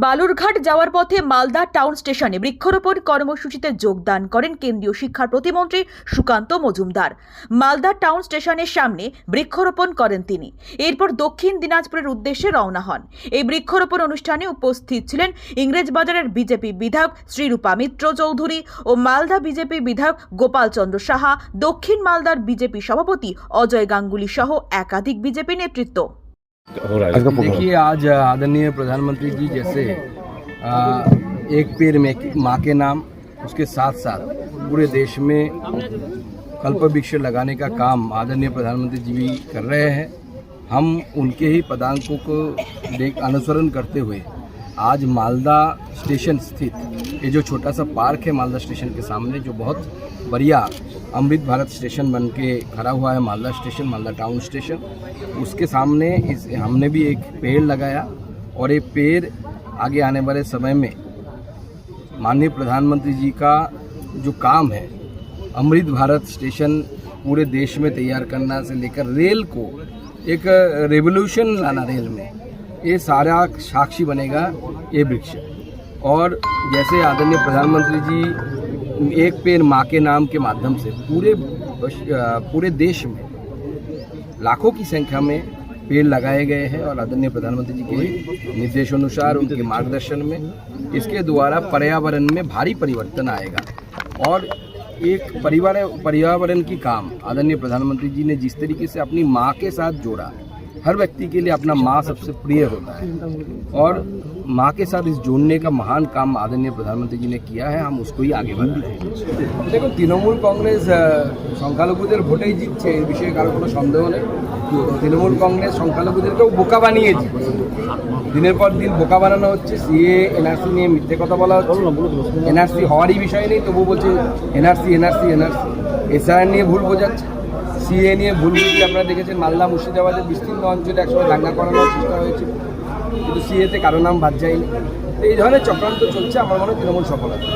বালুরঘাট যাওয়ার পথে মালদা টাউন স্টেশনে বৃক্ষরোপণ কর্মসূচিতে যোগদান করেন কেন্দ্রীয় শিক্ষা প্রতিমন্ত্রী সুকান্ত মজুমদার। মালদা টাউন স্টেশনের সামনে বৃক্ষরোপণ করেন তিনি। এরপর দক্ষিণ দিনাজপুরের উদ্দেশ্যে রওনা হন। এই বৃক্ষরোপণ অনুষ্ঠানে উপস্থিত ছিলেন ইংরেজবাজারের বিজেপি বিধায়ক শ্রীরূপা মিত্র চৌধুরী ও মালদা বিজেপি বিধায়ক গোপাল চন্দ্র সাহা, দক্ষিণ মালদার বিজেপি সভাপতি অজয় গাঙ্গুলি सह एकाधिक बीजेपी नेतृत्व। देखिए, आज आदरणीय प्रधानमंत्री जी जैसे एक पेड़ में माँ के नाम, उसके साथ साथ पूरे देश में कल्प वृक्ष लगाने का काम आदरणीय प्रधानमंत्री जी भी कर रहे हैं। हम उनके ही पदांकों को अनुसरण करते हुए आज मालदा स्टेशन स्थित ये जो छोटा सा पार्क है मालदा स्टेशन के सामने, जो बहुत बढ़िया अमृत भारत स्टेशन बन के खड़ा हुआ है, Malda station, Malda town station, उसके सामने हमने भी एक पेड़ लगाया। और ये पेड़ आगे आने वाले समय में माननीय प्रधानमंत्री जी का जो काम है, अमृत भारत स्टेशन पूरे देश में तैयार करना से लेकर रेल को एक रेवोल्यूशन लाना रेल में, ये सारा साक्षी बनेगा ये वृक्ष। और जैसे आदरणीय प्रधानमंत्री जी एक पेड़ माँ के नाम के माध्यम से पूरे देश में लाखों की संख्या में पेड़ लगाए गए हैं और आदरणीय प्रधानमंत्री जी के निर्देशानुसार उनके मार्गदर्शन में इसके द्वारा पर्यावरण में भारी परिवर्तन आएगा। और एक पर्यावरण की काम आदरणीय प्रधानमंत्री जी ने जिस तरीके से अपनी माँ के साथ जोड़ा, हर व्यक्ति के लिए अपना माँ सबसे प्रिय होता है और माँ के साथ इस जोड़ने का महान काम आदरणीय प्रधानमंत्री जी ने किया है। हम उसको ही आगे बढ़ाएं। देखो, तृणमूल कांग्रेस সংখ্যালঘুদের ভোটেই জিতছে, এই বিষয়ে কারো কোনো সন্দেহ নেই। তৃণমূল কংগ্রেস সংখ্যালঘুদেরকেও বোকা বানিয়ে জিতছে, দিনের পর দিন বোকা বানানো হচ্ছে। সিএ এনআরসি নিয়ে মিথ্যে কথা বলা হচ্ছে, এনআরসি হওয়ারই বিষয় নেই, তবু বলছে এনআরসি এনআরসি এনআরসি। এসআইআর নিয়ে ভুল বোঝাচ্ছে, সিএ নিয়ে ভুল বুঝিয়ে আপনারা দেখেছেন মালদা মুর্শিদাবাদের বিস্তীর্ণ অঞ্চলে একসময় দাঙ্গা করানোর চেষ্টা হয়েছিল, কিন্তু সিএতে কারো নাম বাদ যায়নি। এই ধরনের চক্রান্ত চলছে, আমার মনে হয় তৃণমূল সফল হবে।